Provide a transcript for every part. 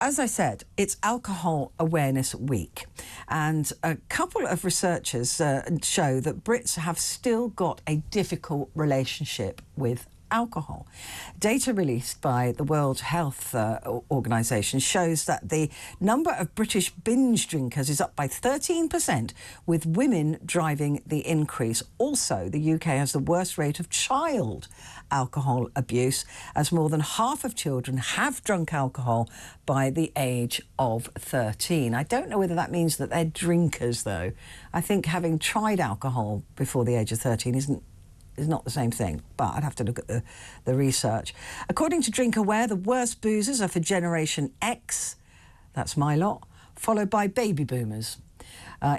as I said, it's Alcohol Awareness Week, and a couple of researchers show that Brits have still got a difficult relationship with alcohol. Data released by the World Health Organization shows that the number of British binge drinkers is up by 13%, with women driving the increase. Also, the UK has the worst rate of child alcohol abuse, as more than half of children have drunk alcohol by the age of 13. I don't know whether that means that they're drinkers, though. I think having tried alcohol before the age of 13 is not the same thing, but I'd have to look at the research. According to Drink Aware, the worst boozers are for Generation X, that's my lot, followed by baby boomers.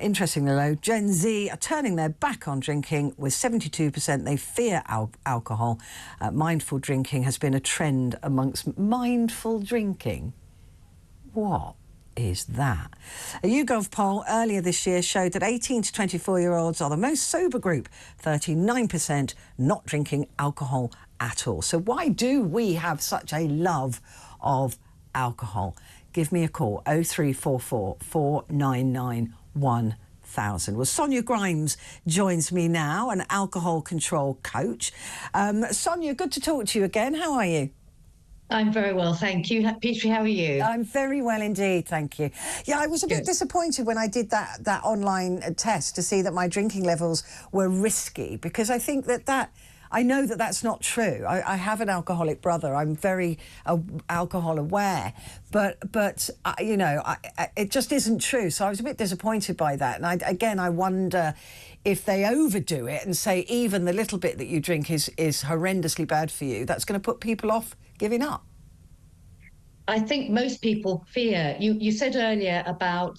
Interestingly, though, Gen Z are turning their back on drinking, with 72% they fear alcohol. Mindful drinking has been a trend amongst mindful drinking. What is that? A YouGov poll earlier this year showed that 18 to 24-year-olds are the most sober group, 39% not drinking alcohol at all. So why do we have such a love of alcohol? Give me a call, 0344 499 1000. Well, Sonia Grimes joins me now, an alcohol control coach. Sonia, good to talk to you again. How are you? I'm very well, thank you. Petrie, how are you? I'm very well indeed, thank you. Yeah, I was a bit disappointed when I did that online test to see that my drinking levels were risky, because I think I know that that's not true. I have an alcoholic brother. I'm very alcohol aware, but you know, it just isn't true. So I was a bit disappointed by that. And I wonder if they overdo it and say even the little bit that you drink is horrendously bad for you, that's going to put people off giving up. I think most people fear. You said earlier about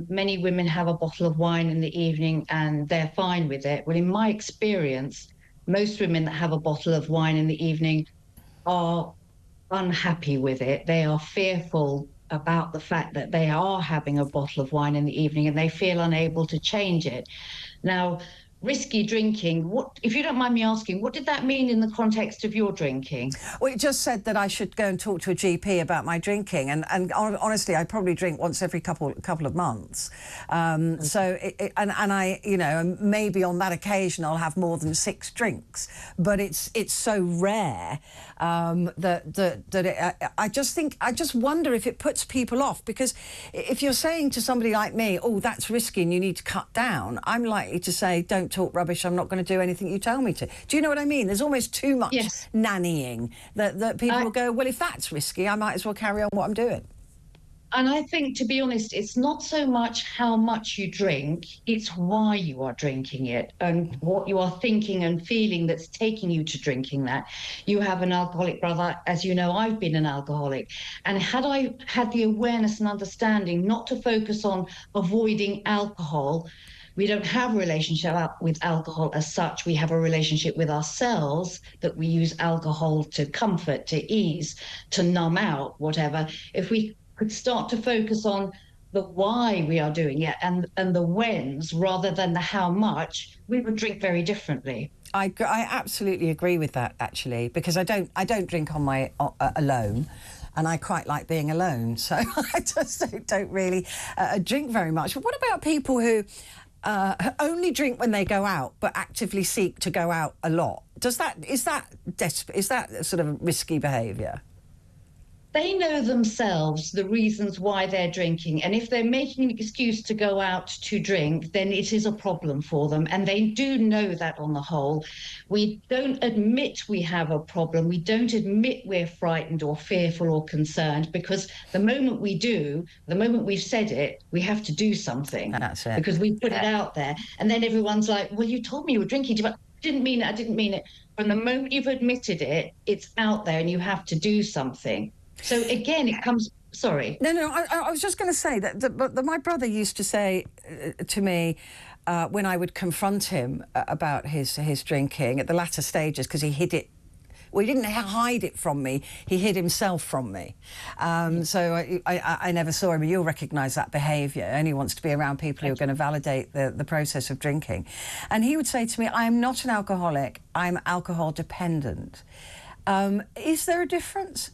many women have a bottle of wine in the evening and they're fine with it. Well, in my experience, most women that have a bottle of wine in the evening are unhappy with it. They are fearful about the fact that they are having a bottle of wine in the evening and they feel unable to change it. Now, risky drinking, if you don't mind me asking, what did that mean in the context of your drinking? Well, it just said that I should go and talk to a GP about my drinking, and honestly, I probably drink once every couple of months. So, I, you know, maybe on that occasion I'll have more than 6 drinks, but it's so rare I just wonder if it puts people off, because if you're saying to somebody like me, oh, that's risky and you need to cut down, I'm likely to say, don't talk rubbish, I'm not going to do anything you tell me to. Do you know what I mean? There's almost too much nannying that people will go, well, if that's risky, I might as well carry on what I'm doing. And I think, to be honest, it's not so much how much you drink, it's why you are drinking it and what you are thinking and feeling that's taking you to drinking that. You have an alcoholic brother. As you know, I've been an alcoholic. And had I had the awareness and understanding not to focus on avoiding alcohol, we don't have a relationship with alcohol as such. We have a relationship with ourselves that we use alcohol to comfort, to ease, to numb out, whatever. If we could start to focus on the why we are doing it and the whens rather than the how much, we would drink very differently. I absolutely agree with that, actually, because I don't drink on my alone. And I quite like being alone, so I just don't really drink very much. But what about people who only drink when they go out, but actively seek to go out a lot? Is that sort of risky behaviour? They know themselves the reasons why they're drinking, and if they're making an excuse to go out to drink, then it is a problem for them, and they do know that on the whole. We don't admit we have a problem. We don't admit we're frightened or fearful or concerned, because the moment we do, the moment we've said it, we have to do something. That's it. Because we put it out there, and then everyone's like, well, you told me you were drinking. But I didn't mean it. I didn't mean it. From the moment you've admitted it, it's out there and you have to do something. So again, it comes. Sorry. No. I was just going to say that my brother used to say to me when I would confront him about his drinking at the latter stages, because he hid it. Well, he didn't hide it from me. He hid himself from me. So I never saw him. You'll recognise that behaviour. He only wants to be around people who are going to validate the process of drinking. And he would say to me, I am not an alcoholic. I'm alcohol dependent. Is there a difference?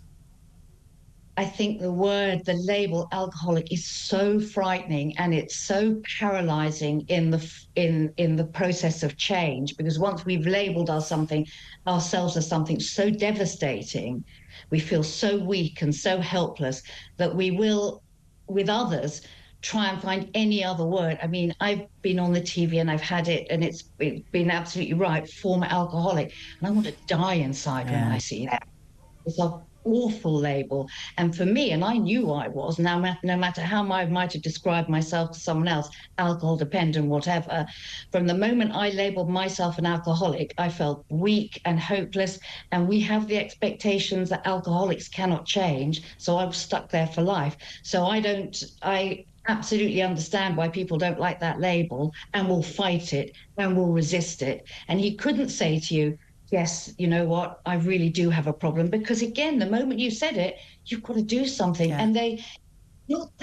I think the label alcoholic is so frightening, and it's so paralyzing in the process of change, because once we've labeled ourselves as something so devastating, we feel so weak and so helpless that we will, with others, try and find any other word. I mean, I've been on the TV and I've had it, and it's been absolutely right, former alcoholic, and I want to die inside when Yeah. I see that. It's an awful label. And for me, and I knew I was, now no matter how I might have described myself to someone else, alcohol dependent, whatever, from the moment I labeled myself an alcoholic, I felt weak and hopeless. And we have the expectations that alcoholics cannot change. So I was stuck there for life. So I absolutely understand why people don't like that label and will fight it and will resist it. And he couldn't say to you, yes, you know what, I really do have a problem. Because again, the moment you said it, you've got to do something. Yeah. And they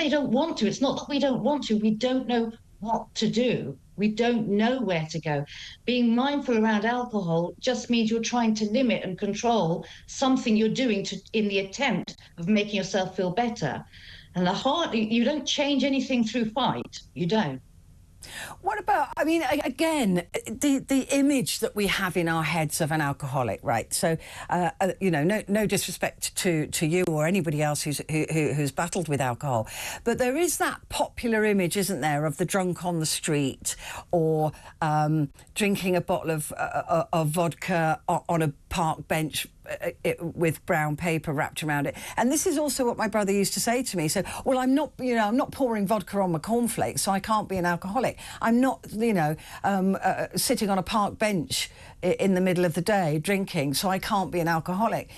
don't want to. It's not that we don't want to. We don't know what to do. We don't know where to go. Being mindful around alcohol just means you're trying to limit and control something you're doing in the attempt of making yourself feel better. And you don't change anything through fight. You don't. What about, I mean, again, the image that we have in our heads of an alcoholic, right? So, you know, no disrespect to you or anybody else who's battled with alcohol, but there is that popular image, isn't there, of the drunk on the street, or drinking a bottle of vodka on a park bench with brown paper wrapped around it. And this is also what my brother used to say to me. So, well, I'm not pouring vodka on my cornflakes, so I can't be an alcoholic. I'm not, sitting on a park bench in the middle of the day drinking, so I can't be an alcoholic.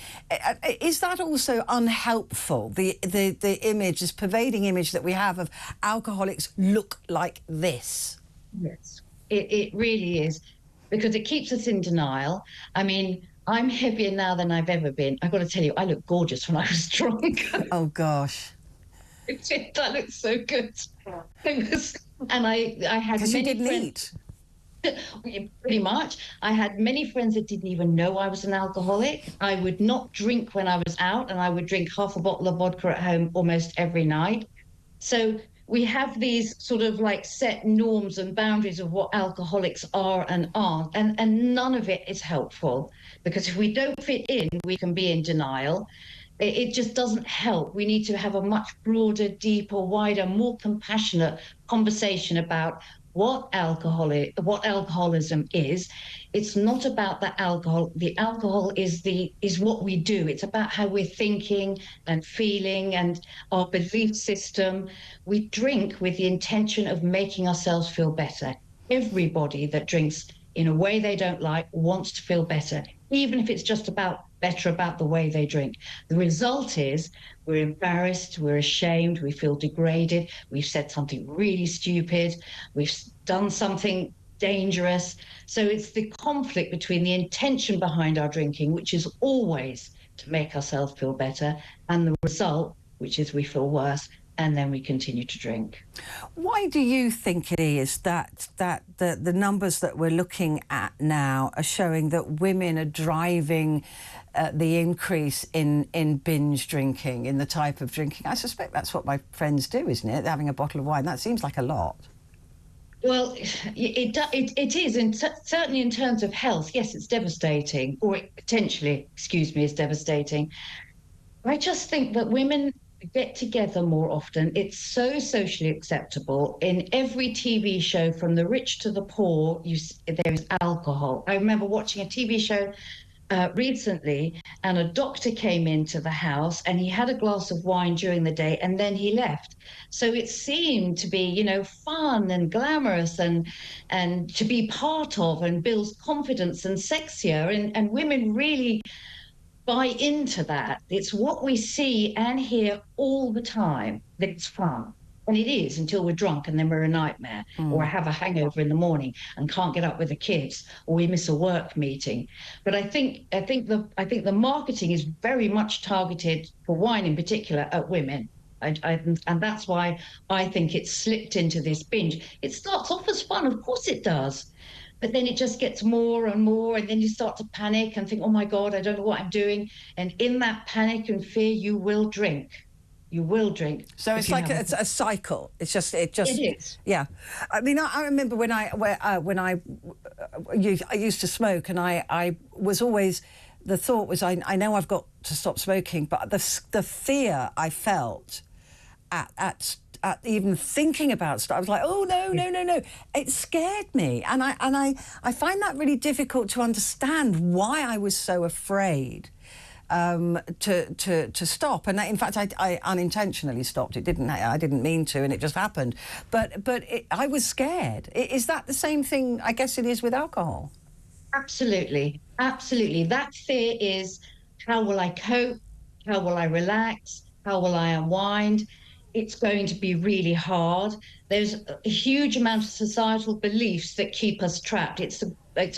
Is that also unhelpful? The image, this pervading image that we have of alcoholics look like this. Yes, it really is, because it keeps us in denial. I mean, I'm heavier now than I've ever been. I've got to tell you, I looked gorgeous when I was drunk. Oh, gosh. I looked so good. It was, and I had Because you many didn't friends. eat. Pretty much. I had many friends that didn't even know I was an alcoholic. I would not drink when I was out, and I would drink half a bottle of vodka at home almost every night. So we have these sort of like set norms and boundaries of what alcoholics are and aren't, and none of it is helpful, because if we don't fit in, we can be in denial. It just doesn't help. We need to have a much broader, deeper, wider, more compassionate conversation about what alcoholism is. It's not about the alcohol. The alcohol is what we do. It's about how we're thinking and feeling and our belief system. We drink with the intention of making ourselves feel better. Everybody that drinks in a way they don't like wants to feel better, even if it's just better about the way they drink. The result is we're embarrassed, we're ashamed, we feel degraded, we've said something really stupid, we've done something dangerous. So it's the conflict between the intention behind our drinking, which is always to make ourselves feel better, and the result, which is we feel worse, and then we continue to drink. Why do you think it is that the numbers that we're looking at now are showing that women are driving the increase in binge drinking, in the type of drinking? I suspect that's what my friends do, isn't it? They're having a bottle of wine. That seems like a lot. Well, it is, and certainly in terms of health, yes, it's devastating, or it potentially, excuse me, is devastating. I just think that women get together more often. It's so socially acceptable. In every TV show, from the rich to the poor, there is alcohol. I remember watching a TV show recently, and a doctor came into the house and he had a glass of wine during the day and then he left. So it seemed to be, fun and glamorous and to be part of, and builds confidence and sexier. And women really buy into that. It's what we see and hear all the time, that it's fun. And it is, until we're drunk and then we're a nightmare, or have a hangover in the morning and can't get up with the kids, or we miss a work meeting. But I think the marketing is very much targeted, for wine in particular, at women. And that's why I think it's slipped into this binge. It starts off as fun, of course it does. but then it just gets more and more, and then you start to panic and think, oh my God, I don't know what I'm doing. And in that panic and fear, you will drink. You will drink. So it's like it's a cycle. It is. Yeah. I mean, I remember when I used to smoke, and I was always, the thought was, I know I've got to stop smoking, but the fear I felt at even thinking about stuff, I was like, oh no. It scared me, and I find that really difficult to understand why I was so afraid to stop. And in fact, I unintentionally stopped. I didn't mean to, and it just happened. But I was scared. Is that the same thing? I guess it is with alcohol. Absolutely. That fear is, how will I cope? How will I relax? How will I unwind? It's going to be really hard. There's a huge amount of societal beliefs that keep us trapped. It's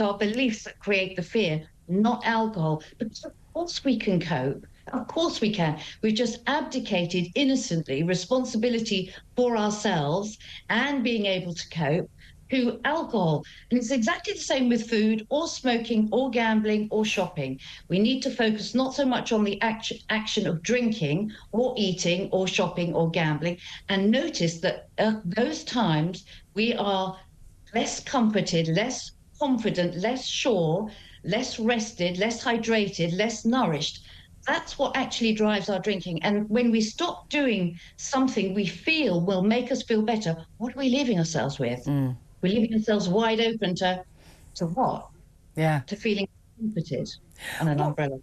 our beliefs that create the fear, not alcohol. But of course we can cope. Of course we can. We've just abdicated innocently responsibility for ourselves and being able to cope to alcohol. And it's exactly the same with food or smoking or gambling or shopping. We need to focus not so much on the action of drinking or eating or shopping or gambling, and notice that those times we are less comforted, less confident, less sure, less rested, less hydrated, less nourished. That's what actually drives our drinking. And when we stop doing something we feel will make us feel better, what are we leaving ourselves with? We're leaving ourselves wide open to what? Yeah. To feeling comforted on an umbrella.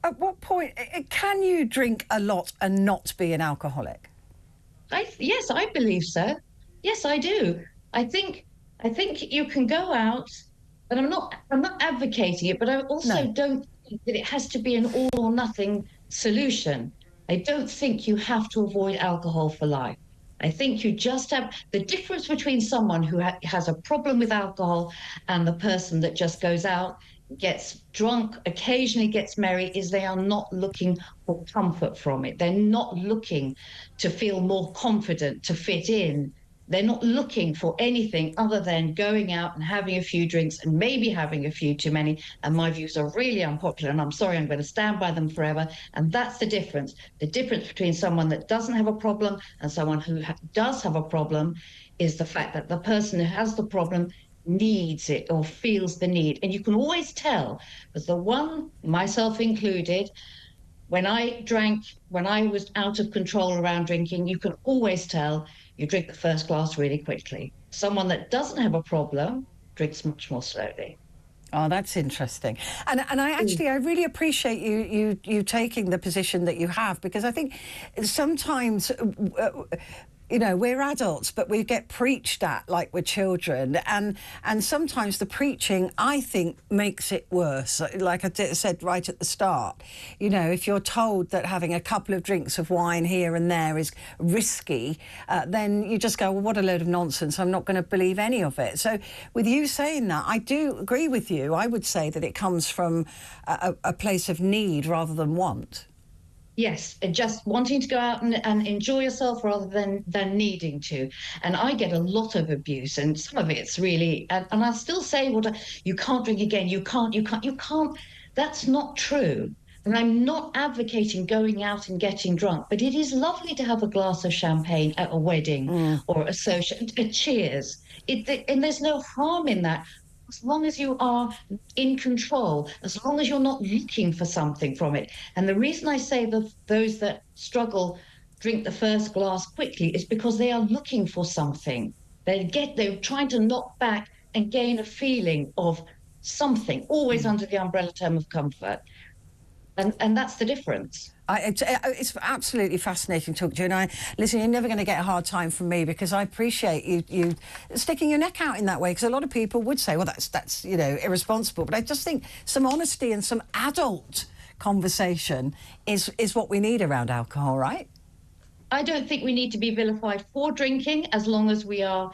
At what point can you drink a lot and not be an alcoholic? Yes, I believe so. Yes, I do. I think you can go out, and I'm not advocating it, but I also don't think that it has to be an all or nothing solution. I don't think you have to avoid alcohol for life. I think you just have the difference between someone who has a problem with alcohol and the person that just goes out, gets drunk, occasionally gets merry, is they are not looking for comfort from it. They're not looking to feel more confident, to fit in. They're not looking for anything other than going out and having a few drinks and maybe having a few too many. And my views are really unpopular, and I'm sorry, I'm going to stand by them forever. And that's the difference. The difference between someone that doesn't have a problem and someone who does have a problem is the fact that the person who has the problem needs it or feels the need. And you can always tell, because the one, myself included, when I drank, when I was out of control around drinking, you can always tell you drink the first glass really quickly. Someone that doesn't have a problem drinks much more slowly. Oh, that's interesting. And I really appreciate you taking the position that you have, because I think sometimes you know, we're adults, but we get preached at like we're children, and sometimes the preaching, I think, makes it worse. Like I said right at the start, you know, if you're told that having a couple of drinks of wine here and there is risky, then you just go, well, what a load of nonsense, I'm not going to believe any of it. So with you saying that, I do agree with you. I would say that it comes from a place of need rather than want. Yes, and just wanting to go out and enjoy yourself rather than needing to. And I get a lot of abuse, and some of it's really, and I still say, well, you can't drink again, you can't. That's not true. And I'm not advocating going out and getting drunk, but it is lovely to have a glass of champagne at a wedding or a cheers. And there's no harm in that, as long as you are in control, as long as you're not looking for something from it. And the reason I say that those that struggle drink the first glass quickly is because they are looking for something. They're trying to knock back and gain a feeling of something, always under the umbrella term of comfort. And that's the difference. It's absolutely fascinating talking to you. And listen, you're never going to get a hard time from me, because I appreciate you sticking your neck out in that way. Because a lot of people would say, well, that's you know, irresponsible. But I just think some honesty and some adult conversation is what we need around alcohol, right? I don't think we need to be vilified for drinking, as long as we are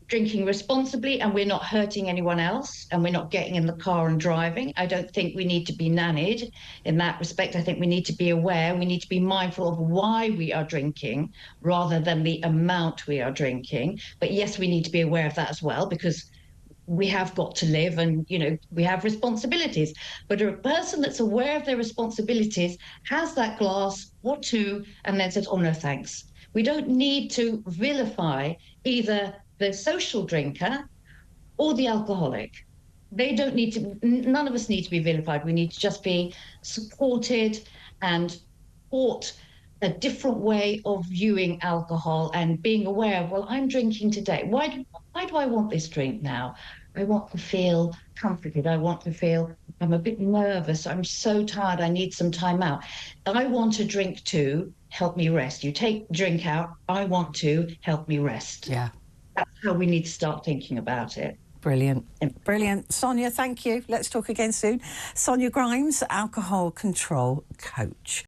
drinking responsibly and we're not hurting anyone else and we're not getting in the car and driving. I don't think we need to be nannied in that respect. I think we need to be aware. We need to be mindful of why we are drinking rather than the amount we are drinking. But yes, we need to be aware of that as well, because we have got to live, and we have responsibilities. But a person that's aware of their responsibilities has that glass or two and then says, oh no thanks. We don't need to vilify either the social drinker or the alcoholic. They don't need to, none of us need to be vilified. We need to just be supported and taught a different way of viewing alcohol and being aware of, well, I'm drinking today. Why do I want this drink now? I want to feel comforted. I want to feel, I'm a bit nervous. I'm so tired. I need some time out. I want a drink to help me rest. You take drink out. I want to help me rest. Yeah. That's how we need to start thinking about it. Brilliant. Brilliant. Sonia, thank you. Let's talk again soon. Sonia Grimes, alcohol control coach.